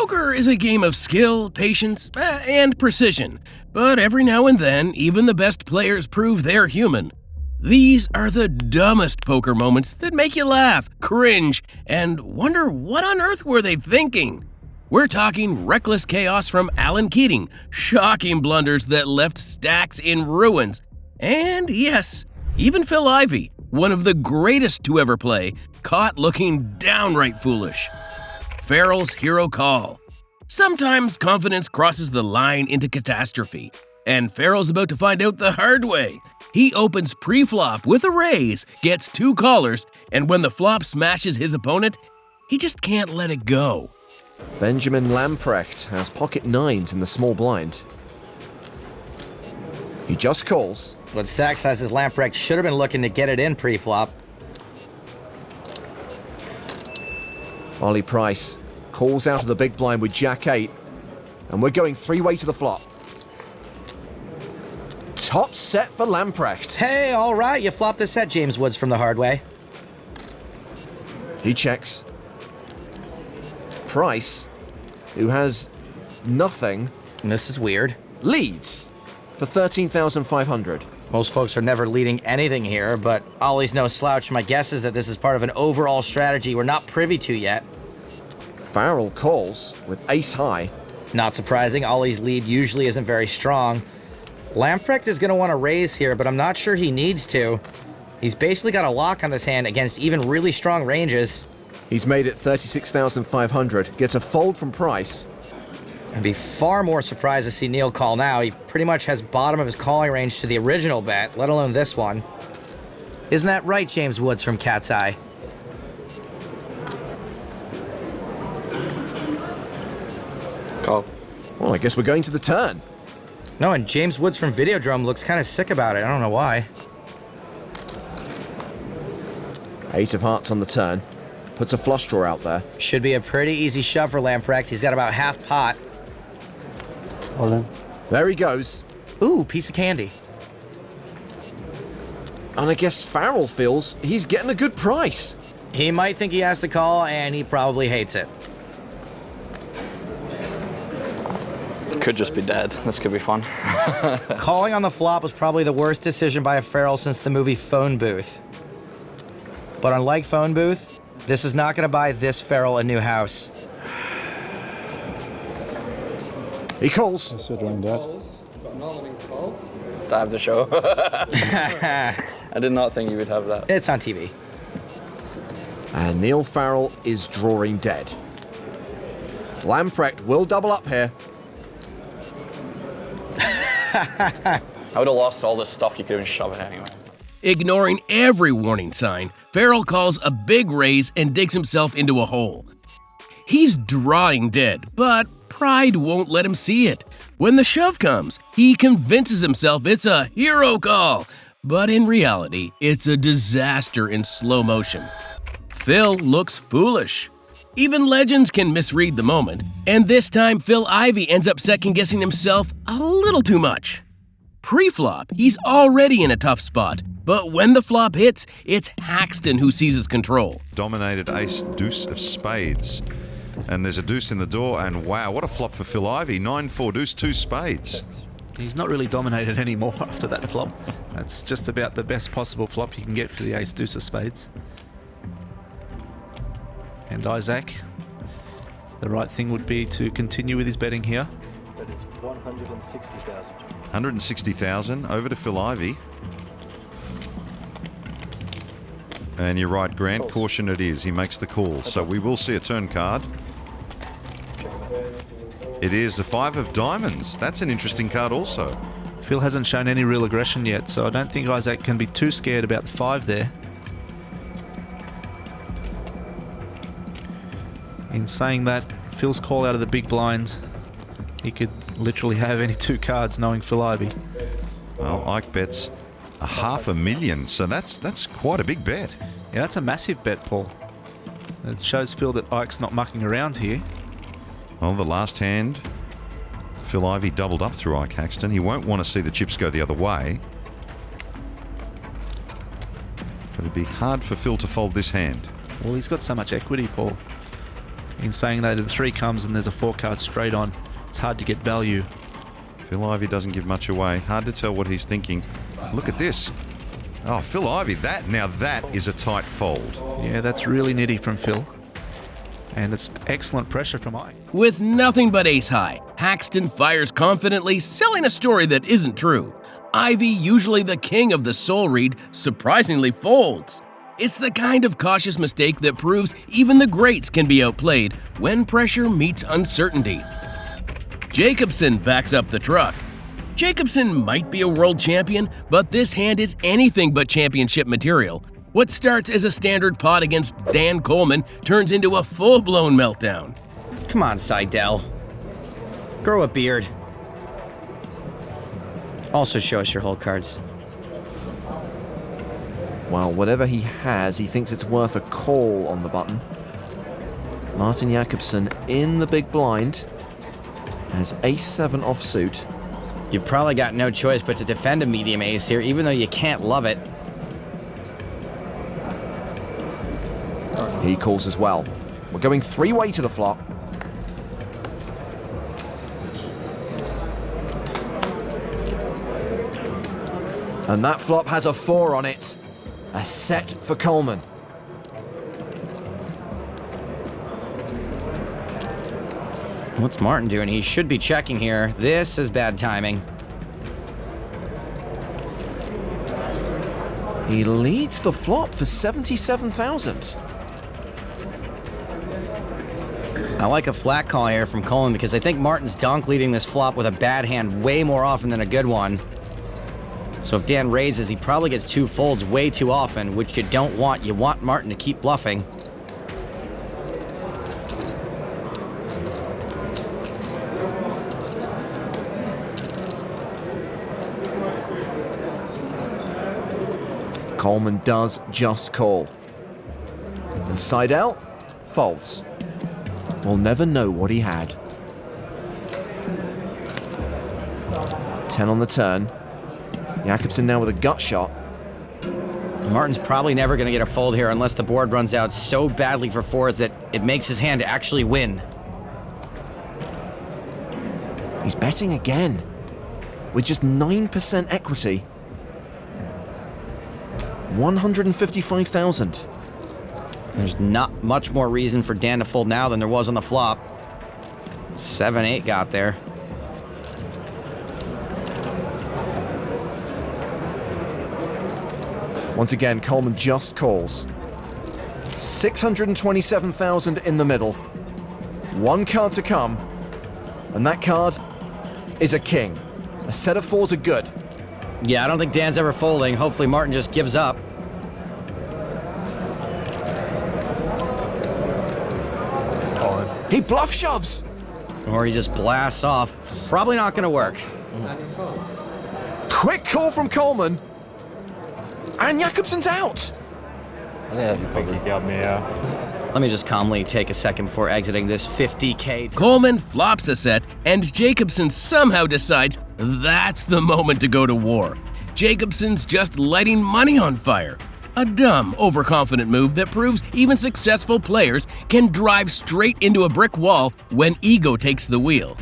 Poker is a game of skill, patience, and precision, but every now and then, even the best players prove they're human. These are the dumbest poker moments that make you laugh, cringe, and wonder what on earth were they thinking. We're talking reckless chaos from Alan Keating, shocking blunders that left stacks in ruins, and yes, even Phil Ivey, one of the greatest to ever play, caught looking downright foolish. Farrell's hero call. Sometimes confidence crosses the line into catastrophe, and Farrell's about to find out the hard way. He opens pre-flop with a raise, gets 2 callers, and when the flop smashes his opponent, he just can't let it go. Benjamin Lamprecht has pocket 9s in the small blind. He just calls. What stack sizes Lamprecht should have been looking to get it in pre-flop. Ollie Price calls out of the big blind with Jack 8, and we're going 3-way to the flop. Top set for Lamprecht. Hey, all right, you flopped a set, James Woods, from the hard way. He checks. Price, who has nothing, This is weird. leads for 13,500. Most folks are never leading anything here, but Ollie's no slouch. My guess is that this is part of an overall strategy we're not privy to yet. Farrell calls with ace high. Not surprising, Ollie's lead usually isn't very strong. Lamprecht is going to want to raise here, but I'm not sure he needs to. He's basically got a lock on this hand against even really strong ranges. He's made it 36,500. Gets a fold from Price. I'd be far more surprised to see Neil call now. He pretty much has bottom of his calling range to the original bet, let alone this one. Isn't that right, James Woods from Cat's Eye? Call. Well, I guess we're going to the turn. No, and James Woods from Videodrome looks kind of sick about it. I don't know why. 8 of hearts on the turn. Puts a flush draw out there. Should be a pretty easy shove for Lamprecht. He's got about half pot. All in. There he goes. Ooh, piece of candy. And I guess Farrell feels he's getting a good price. He might think he has to call, and he probably hates it. Could just be dead. This could be fun. Calling on the flop was probably the worst decision by a Farrell since the movie Phone Booth. But unlike Phone Booth, this is not going to buy this Farrell a new house. He calls. Considering that. To have the show. I did not think you would have that. It's on TV. And Neil Farrell is drawing dead. Lamprecht will double up here. I would have lost all this stuff. You could have shoved it anyway. Ignoring every warning sign, Farrell calls a big raise and digs himself into a hole. He's drawing dead, but pride won't let him see it. When the shove comes, he convinces himself it's a hero call, but in reality, it's a disaster in slow motion. Phil looks foolish. Even legends can misread the moment, and this time Phil Ivey ends up second-guessing himself a little too much. Pre-flop, he's already in a tough spot, but when the flop hits, it's Haxton who seizes control. Dominated ace deuce of spades. And there's a deuce in the door, and wow, what a flop for Phil Ivey. 9-4 deuce, 2 spades. He's not really dominated anymore after that flop. That's just about the best possible flop you can get for the ace deuce of spades. And Isaac, the right thing would be to continue with his betting here. That is 160,000. 160,000 over to Phil Ivey. And you're right, Grant, caution it is. He makes the call. So we will see a turn card. It is the 5 of diamonds. That's an interesting card also. Phil hasn't shown any real aggression yet, so I don't think Isaac can be too scared about the 5 there. In saying that, Phil's call out of the big blinds, he could literally have any 2 cards knowing Phil Ivey. Well, Ike bets $500,000, so that's quite a big bet. Yeah, that's a massive bet, Paul. It shows Phil that Ike's not mucking around here. Well, the last hand, Phil Ivey doubled up through Ike Haxton. He won't want to see the chips go the other way. But it'd be hard for Phil to fold this hand. Well, he's got so much equity, Paul. In saying that, if the 3 comes and there's a 4 card straight on, it's hard to get value. Phil Ivey doesn't give much away. Hard to tell what he's thinking. Look at this. Oh, Phil Ivey, that is a tight fold. Yeah, that's really nitty from Phil. And it's excellent pressure from Ike. With nothing but ace high, Haxton fires confidently, selling a story that isn't true. Ivey, usually the king of the soul read, surprisingly folds. It's the kind of cautious mistake that proves even the greats can be outplayed when pressure meets uncertainty. Jacobson backs up the truck. Jacobson might be a world champion, but this hand is anything but championship material. What starts as a standard pot against Dan Coleman turns into a full-blown meltdown. Come on, Seidel. Grow a beard. Also show us your whole cards. Well, whatever he has, he thinks it's worth a call on the button. Martin Jacobson in the big blind has ace-7 offsuit. You've probably got no choice but to defend a medium ace here, even though you can't love it. He calls as well. We're going 3-way to the flop. And that flop has a 4 on it. A set for Coleman. What's Martin doing? He should be checking here. This is bad timing. He leads the flop for 77,000. I like a flat call here from Coleman because I think Martin's donk leading this flop with a bad hand way more often than a good one. So if Dan raises, he probably gets 2 folds way too often, which you don't want. You want Martin to keep bluffing. Coleman does just call. And Seidel folds. We'll never know what he had. 10 on the turn. Jacobson now with a gut shot. Martin's probably never going to get a fold here unless the board runs out so badly for 4s that it makes his hand actually win. He's betting again with just 9% equity. 155,000. There's not much more reason for Dan to fold now than there was on the flop. 7-8 got there. Once again, Coleman just calls. 627,000 in the middle. 1 card to come. And that card is a king. A set of 4s are good. Yeah, I don't think Dan's ever folding. Hopefully Martin just gives up. He bluff shoves. Or he just blasts off. Probably not going to work. Quick call from Coleman. And Jacobson's out. I think he got me out. Let me just calmly take a second before exiting this 50K. Coleman flops a set, and Jacobson somehow decides that's the moment to go to war. Jacobson's just lighting money on fire. A dumb, overconfident move that proves even successful players can drive straight into a brick wall when ego takes the wheel.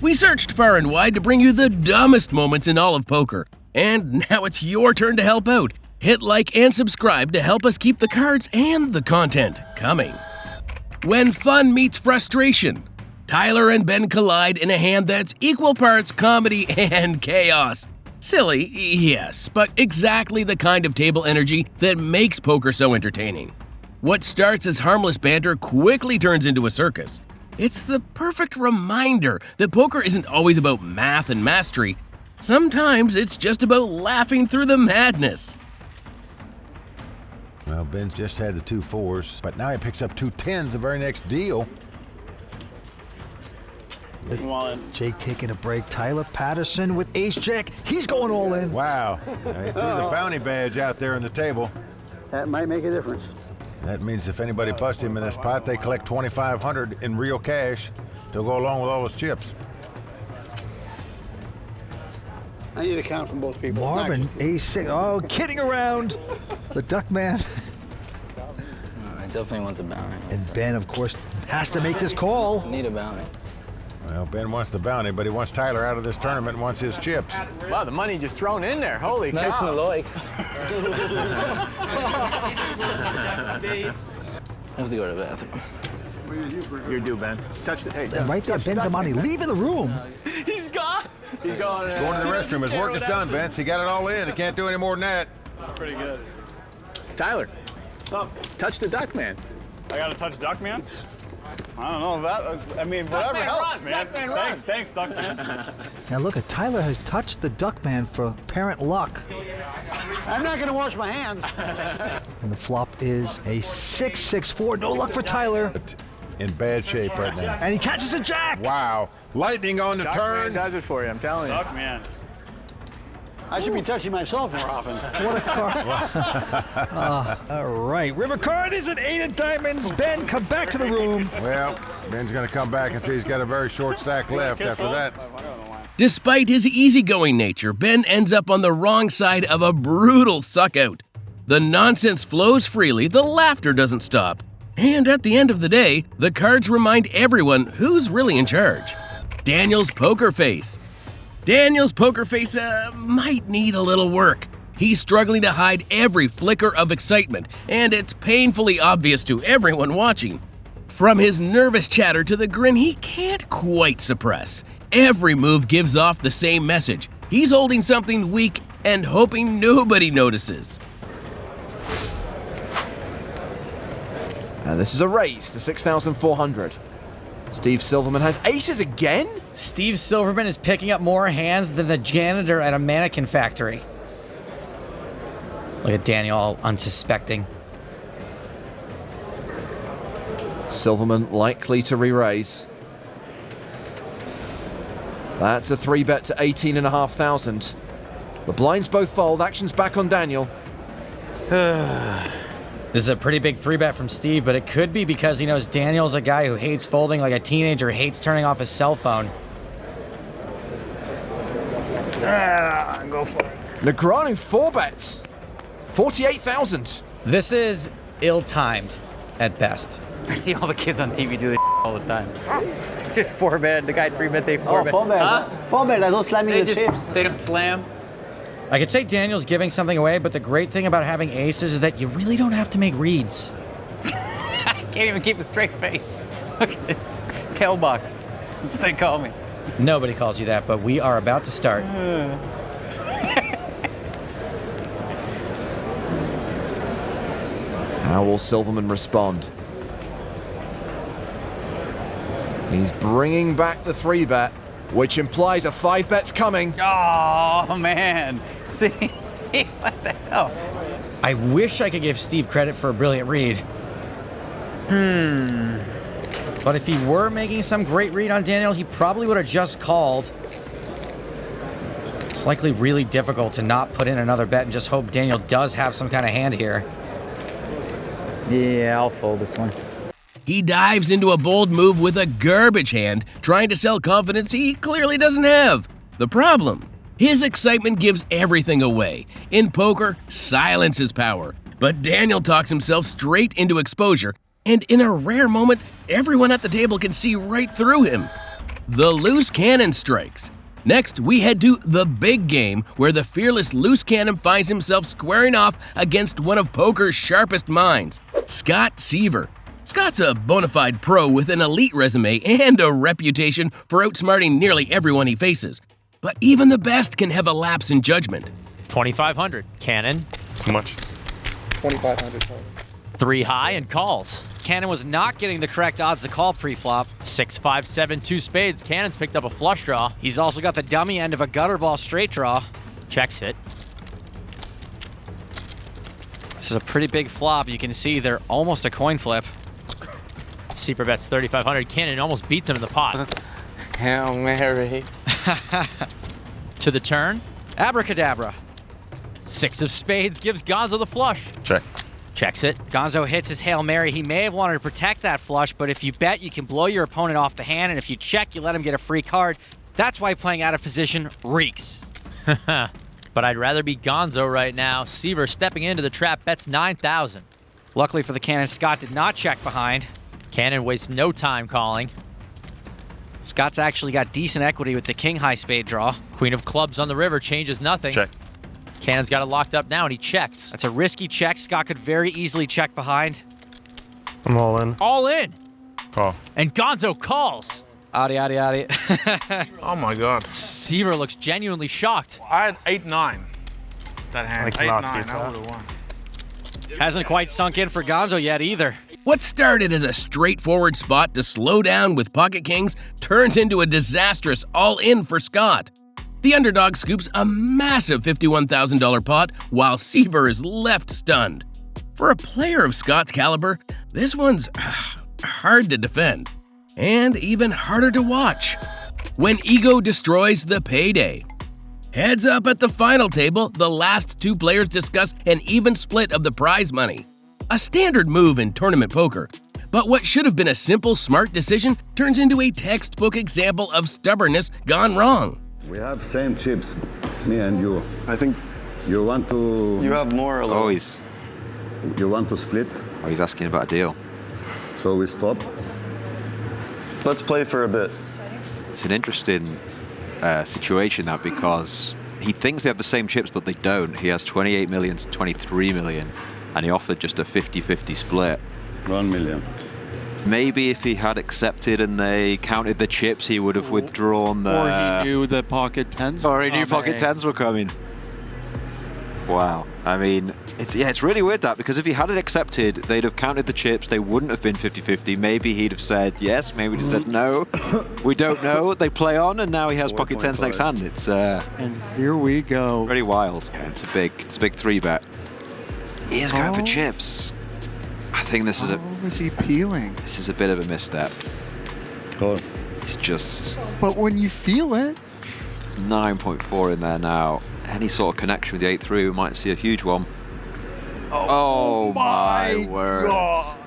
We searched far and wide to bring you the dumbest moments in all of poker. And now it's your turn to help out. Hit like and subscribe to help us keep the cards and the content coming. When fun meets frustration, Tyler and Ben collide in a hand that's equal parts comedy and chaos. Silly, yes, but exactly the kind of table energy that makes poker so entertaining. What starts as harmless banter quickly turns into a circus. It's the perfect reminder that poker isn't always about math and mastery. Sometimes it's just about laughing through the madness. Well, Ben's just had the 2 4s, but now he picks up 2 10s the very next deal. Jake taking a break. Tyler Patterson with ace-jack. He's going all in. Wow. He threw the bounty badge out there on the table. That might make a difference. That means if anybody busts him in this pot, they collect $2,500 in real cash to go along with all his chips. I need a count from both people. Marvin, ace-6. Oh, kidding around. The duck man. I definitely want the bounty. And Ben, of course, has to make this call. Need a bounty. Well, Ben wants the bounty, but he wants Tyler out of this tournament and wants his chips. Wow, the money just thrown in there. Holy Nice cow. Malloy. I have to go to the bathroom. You're due, Ben. Touch the. Hey, Right there, Ben Zamani leaving the room. He's gone. He's going. Going to the restroom. His work is done, Vince. He got it all in. He can't do any more than that. Pretty good. Tyler, touch the duck, man. I got to touch Duckman? I don't know that. I mean, whatever helps, man. Thanks, Duckman. Now look at Tyler has touched the Duckman for apparent luck. I'm not going to wash my hands. And the flop is a 6-6-4. No luck for Tyler. In bad shape right now. And he catches a jack. Wow. Lightning on the turn. Duckman does it for you, I'm telling you. Duckman. I should be touching myself more often. What a card. All right. River card is an 8 of diamonds. Ben, come back to the room. Well, Ben's going to come back and see he's got a very short stack left after that. Despite his easygoing nature, Ben ends up on the wrong side of a brutal suck-out. The nonsense flows freely, the laughter doesn't stop. And at the end of the day, the cards remind everyone who's really in charge. Daniel's poker face. Daniel's poker face might need a little work. He's struggling to hide every flicker of excitement, and it's painfully obvious to everyone watching. From his nervous chatter to the grin he can't quite suppress, every move gives off the same message. He's holding something weak and hoping nobody notices. And this is a raise to 6,400. Steve Silverman has aces again? Steve Silverman is picking up more hands than the janitor at a mannequin factory. Look at Daniel, all unsuspecting. Silverman likely to re-raise. That's a 3-bet to 18,500. The blinds both fold. Action's back on Daniel. This is a pretty big 3-bet from Steve, but it could be because he knows Daniel's a guy who hates folding like a teenager hates turning off his cell phone. Go for it. Negreanu 4-bets. 48,000. This is ill-timed at best. I see all the kids on TV do this all the time. It's just 4-bet, the guy 3-bet, they 4-bet. Oh, 4-bet. Huh? 4-bet, I don't slam They the chips. they don't slam. I could say Daniel's giving something away, but the great thing about having aces is that you really don't have to make reads. I can't even keep a straight face. Look at this. Kale box. That's what they call me. Nobody calls you that, but we are about to start. How will Silverman respond? He's bringing back the 3-bet, which implies a 5-bet's coming. Oh, man. See? What the hell? I wish I could give Steve credit for a brilliant read. But if he were making some great read on Daniel, he probably would have just called. It's likely really difficult to not put in another bet and just hope Daniel does have some kind of hand here. Yeah, I'll fold this one. He dives into a bold move with a garbage hand, trying to sell confidence he clearly doesn't have. The problem? His excitement gives everything away. In poker, silence is power. But Daniel talks himself straight into exposure, and in a rare moment, everyone at the table can see right through him. The loose cannon strikes. Next, we head to the big game, where the fearless loose cannon finds himself squaring off against one of poker's sharpest minds, Scott Seaver. Scott's a bona fide pro with an elite resume and a reputation for outsmarting nearly everyone he faces. But even the best can have a lapse in judgment. 2,500. Cannon. How much? 2,500. 3 high and calls. Cannon was not getting the correct odds to call pre-flop. 6, 5, 7, 2 spades. Cannon's picked up a flush draw. He's also got the dummy end of a gutter ball straight draw. Checks it. This is a pretty big flop. You can see they're almost a coin flip. Seaver bets 3,500. Cannon almost beats him in the pot. Hail Mary. To the turn. Abracadabra. 6 of spades gives Gonzo the flush. Check. Checks it. Gonzo hits his Hail Mary. He may have wanted to protect that flush, but if you bet, you can blow your opponent off the hand, and if you check, you let him get a free card. That's why playing out of position reeks. But I'd rather be Gonzo right now. Seaver stepping into the trap bets 9,000. Luckily for the Cannon, Scott did not check behind. Cannon wastes no time calling. Scott's actually got decent equity with the king high spade draw. Queen of clubs on the river changes nothing. Check. Cannon's got it locked up now, and he checks. That's a risky check. Scott could very easily check behind. I'm all in. All in. Call. And Gonzo calls. Adi. Oh my God. Seaver looks genuinely shocked. I had 8-9. That hand. I 8-9. cannot beat I that. would have won. Hasn't quite sunk in for Gonzo yet either. What started as a straightforward spot to slow down with pocket kings turns into a disastrous all-in for Scott. The underdog scoops a massive $51,000 pot while Seaver is left stunned. For a player of Scott's caliber, this one's hard to defend, and even harder to watch. When ego destroys the payday. Heads up at the final table, the last two players discuss an even split of the prize money. A standard move in tournament poker, but what should have been a simple, smart decision turns into a textbook example of stubbornness gone wrong. We have same chips, me and you. I think you want to... You have more. Oh, you want to split? Oh, he's asking about a deal. So we stop? Let's play for a bit. It's an interesting situation, that, because he thinks they have the same chips, but they don't. He has 28 million to 23 million, and he offered just a 50-50 split. 1 million. Maybe if he had accepted and they counted the chips, he would have withdrawn the... Or he knew the pocket tens. Or he knew pocket tens were coming. Wow. I mean, it's really weird, that, because if he had it accepted, they'd have counted the chips, they wouldn't have been 50-50. Maybe he'd have said yes, maybe he'd have said no. We don't know. They play on, and now he has pocket tens next hand. It's and here we go. Pretty wild. Yeah, it's a big 3-bet. He is going for chips. I think this is is he peeling? This is a bit of a misstep. Oh. It's just... But when you feel it... It's 9.4 in there now. Any sort of connection with the 8-3, we might see a huge one. Oh my word. God.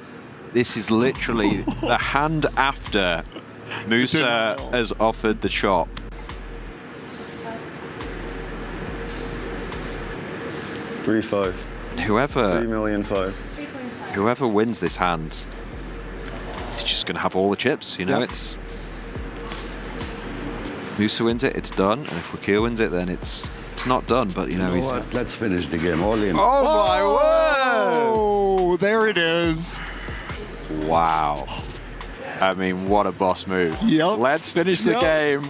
This is literally the hand after Musa has offered the chop. $3.5. Whoever... $3,000,005. Whoever wins this hand is just going to have all the chips, you know. Yep. It's Musa wins it, it's done, and if Wakil wins it, then it's not done. But you know, he's... Let's finish the game. All in. Oh my word! Oh, there it is. Wow. I mean, what a boss move. Yep. Let's finish the game.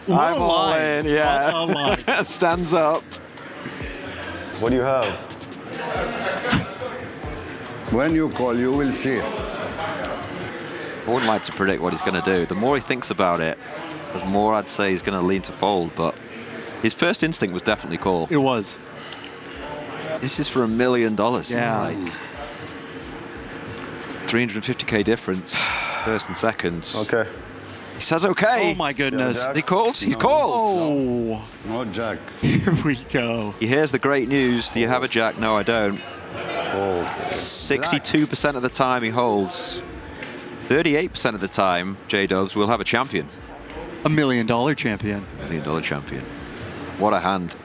What I'm a all line. in. Yeah. What a line. Stands up. What do you have? When you call, you will see. I wouldn't like to predict what he's going to do. The more he thinks about it, the more I'd say he's going to lean to fold, but his first instinct was definitely call. It was. This is for $1 million. Yeah. It's like 350k difference, first and second. Okay. He says okay. Oh my goodness. He calls? He's called. Oh. No jack. Here we go. He hears the great news. Do you have a jack? No, I don't. Oh. 62% of the time he holds. 38% of the time, J-Dubs will have a champion. $1 million champion. $1 million champion. What a hand.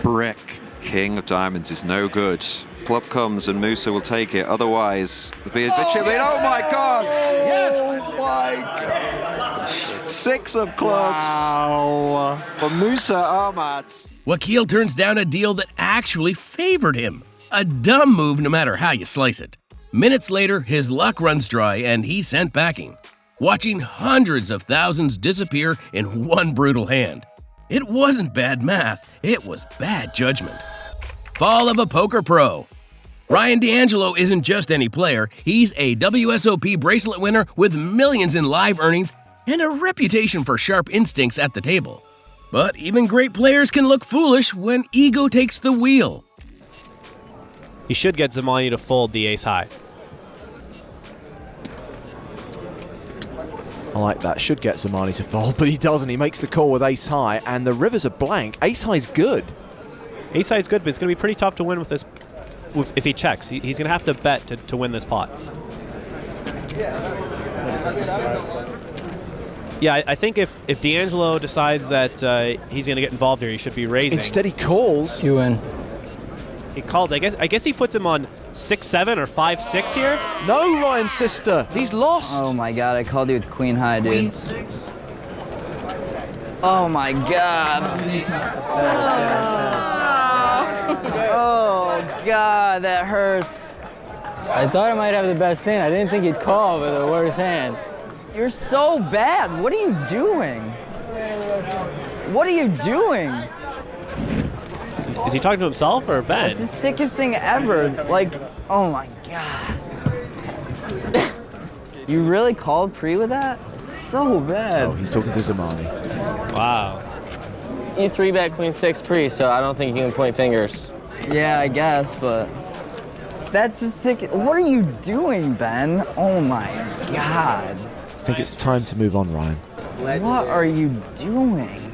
Brick. King of diamonds is no good. Club comes and Musa will take it. Otherwise, it'll be a bit chilly. Oh my God! Yes! Oh my God! 6 of clubs. Wow. For Musa Ahmad. Wakil turns down a deal that actually favored him. A dumb move no matter how you slice it. Minutes later, his luck runs dry and he's sent packing, watching hundreds of thousands disappear in one brutal hand. It wasn't bad math, it was bad judgment. Fall of a poker pro. Ryan D'Angelo isn't just any player, he's a WSOP bracelet winner with millions in live earnings and a reputation for sharp instincts at the table. But even great players can look foolish when ego takes the wheel. He should get Zamani to fold the ace high. I like that. Should get Zamani to fold, but he doesn't. He makes the call with ace high, and the rivers are blank. Ace high's good. Ace high is good, but it's going to be pretty tough to win with this. If he checks, he's going to have to bet to win this pot. Yeah, I think if D'Angelo decides that he's going to get involved here, he should be raising. Instead, he calls. You win. He calls. I guess he puts him on 6-7 or 5-6 here. No, Ryan's sister. He's lost. Oh my god, I called you with queen high, dude. Queen 6. Oh my god. Oh god, that hurts. I thought I might have the best hand. I didn't think he'd call with the worst hand. You're so bad. What are you doing? What are you doing? Is he talking to himself or Ben? It's the sickest thing ever. Like, oh my god. You really called pre with that? So bad. Oh, he's talking to Zamani. Wow. You 3-bet queen 6 pre, so I don't think you can point fingers. Yeah, I guess, but that's the sick. What are you doing, Ben? Oh my god. I think it's time to move on, Ryan. What are you doing?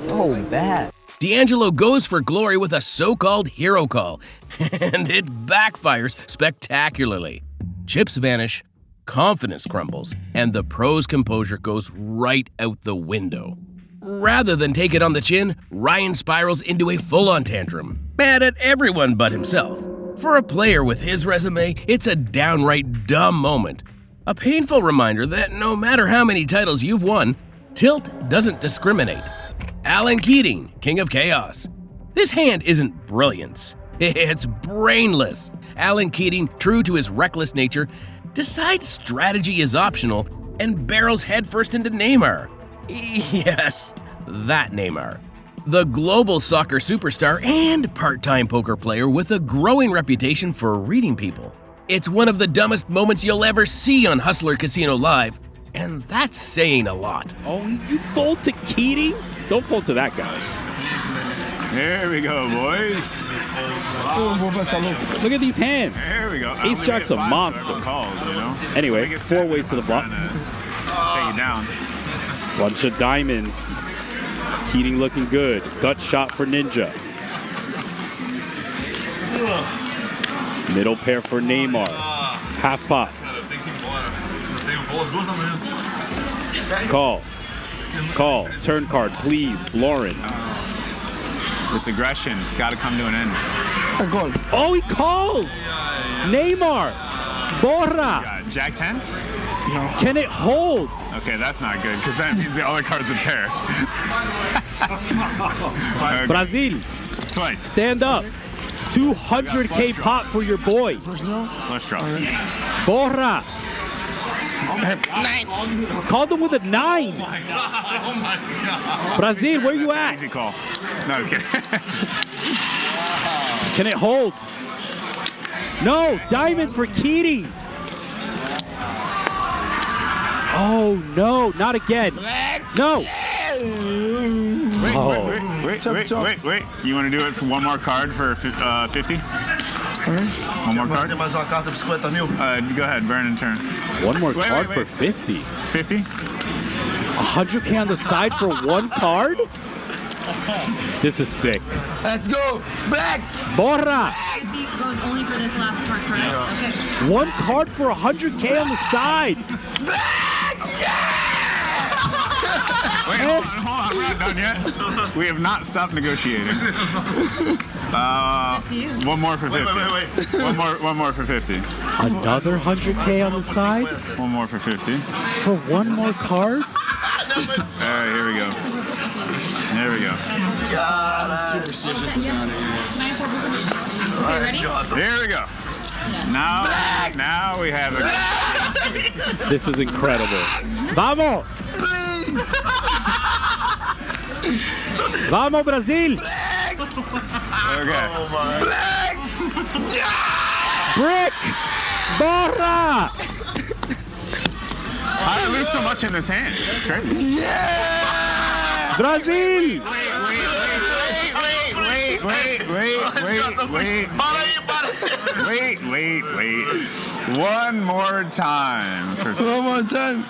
So bad. D'Angelo goes for glory with a so-called hero call, and it backfires spectacularly. Chips vanish, confidence crumbles, and the pro's composure goes right out the window. Rather than take it on the chin, Ryan spirals into a full-on tantrum, mad at everyone but himself. For a player with his resume, it's a downright dumb moment. A painful reminder that no matter how many titles you've won, tilt doesn't discriminate. Alan Keating, King of Chaos. This hand isn't brilliance, it's brainless. Alan Keating, true to his reckless nature, decides strategy is optional and barrels headfirst into Neymar. Yes, that Neymar. The global soccer superstar and part-time poker player with a growing reputation for reading people. It's one of the dumbest moments you'll ever see on Hustler Casino Live, and that's saying a lot. Oh, you fold to Keating? Don't fold to that guy. There we go, boys. Look at these hands. There we go. Ace Jack's a monster. Calls, you know? Anyway, 4 ways to the flop. Take it down. Bunch of diamonds. Keating looking good. Gut shot for Ninja. Middle pair for Neymar. Half pot. Call. Call. Turn card, please. Lauren. This aggression, it's got to come to an end. Oh, he calls! Neymar! Borra! Jack 10? No. Can it hold? Okay, that's not good, because that means the other card's a pair. Brazil. Twice. Stand up. 200K pot for your boy. Flush draw. Borra. 9. Called him with a 9. Oh my God. Brazil, where you at? Easy call. No, I was kidding. Can it hold? No, diamond for Keating. Oh no, not again. No. Wait. You want to do it for one more card for 50? One more card? Go ahead, burn and turn. One more card for 50. 50? 100K on the side for one card? This is sick. Let's go. Black. Borra. Goes only for this last card, correct? Okay. One card for 100K on the side. Black. Yeah. Wait, hold on. We're not done yet. We have not stopped negotiating. One more for 50. Wait. One more for 50. Another 100K on the side? One more for 50. For one more card? All right, here we go. There we go. God, I'm superstitious. Okay, ready? There we go. Now we have it. This is incredible. Vamos! Please! Vamos, Brazil! Okay. Black! Brick! Borra! How did I lose so much in this hand? It's crazy. Yeah! Brazil! Wait. One more time. One more time.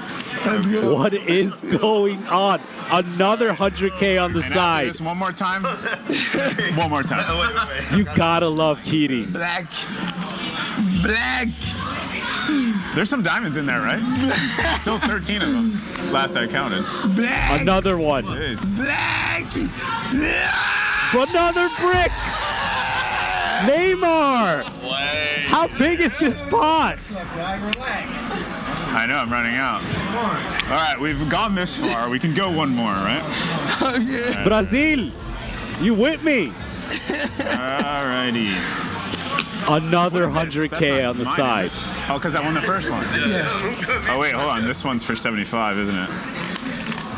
Let's go. What is going on? Another 100K on the side. Just one more time. One more time. Wait. You gotta love Keating. Black. There's some diamonds in there, right? Still 13 of them. Last I counted. Black. Another one. Jeez. Black. Another brick. Neymar! How big is this pot? I know, I'm running out. All right, we've gone this far. We can go one more, right? Okay. Brazil, you with me? Alrighty. Another What is this? 100K on the Mine, side. is it? Oh, because I won the first one. Oh, wait, hold on. This one's for 75, isn't it?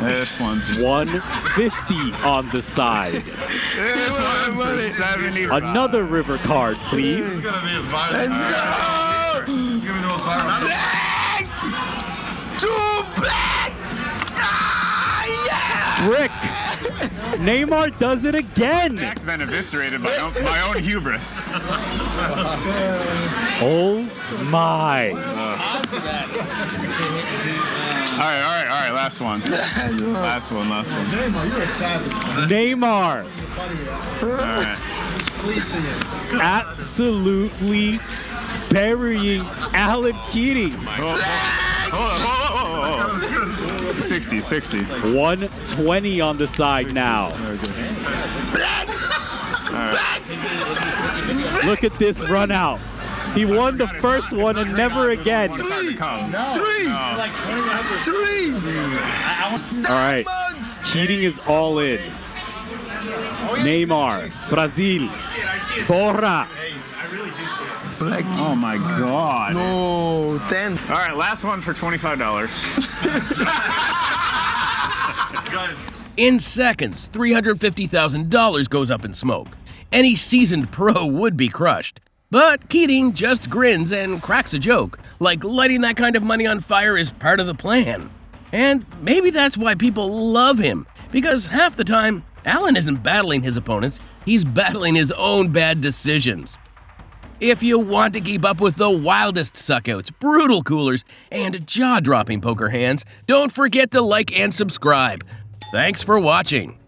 This one's for 150 on the side. This one's for 75. Another river card, please. Let's go! Black! Two black! Ah, yeah! Brick. Neymar does it again. Stack's been eviscerated by my own hubris. Oh my. All right, last one. Last one. Neymar, you're a savage. Neymar. All right. Please see it. Absolutely burying Alan Keating. Hold on. 60. 120 on the side now. Look at this run out. He won the first one and never again. Three. All right. Keating is all in. Neymar, Brazil, Borra. Black. Oh my God. No, 10. All right, last one for $25. In seconds, $350,000 goes up in smoke. Any seasoned pro would be crushed. But Keating just grins and cracks a joke, like lighting that kind of money on fire is part of the plan. And maybe that's why people love him, because half the time, Alan isn't battling his opponents, he's battling his own bad decisions. If you want to keep up with the wildest suckouts, brutal coolers, and jaw-dropping poker hands, don't forget to like and subscribe. Thanks for watching.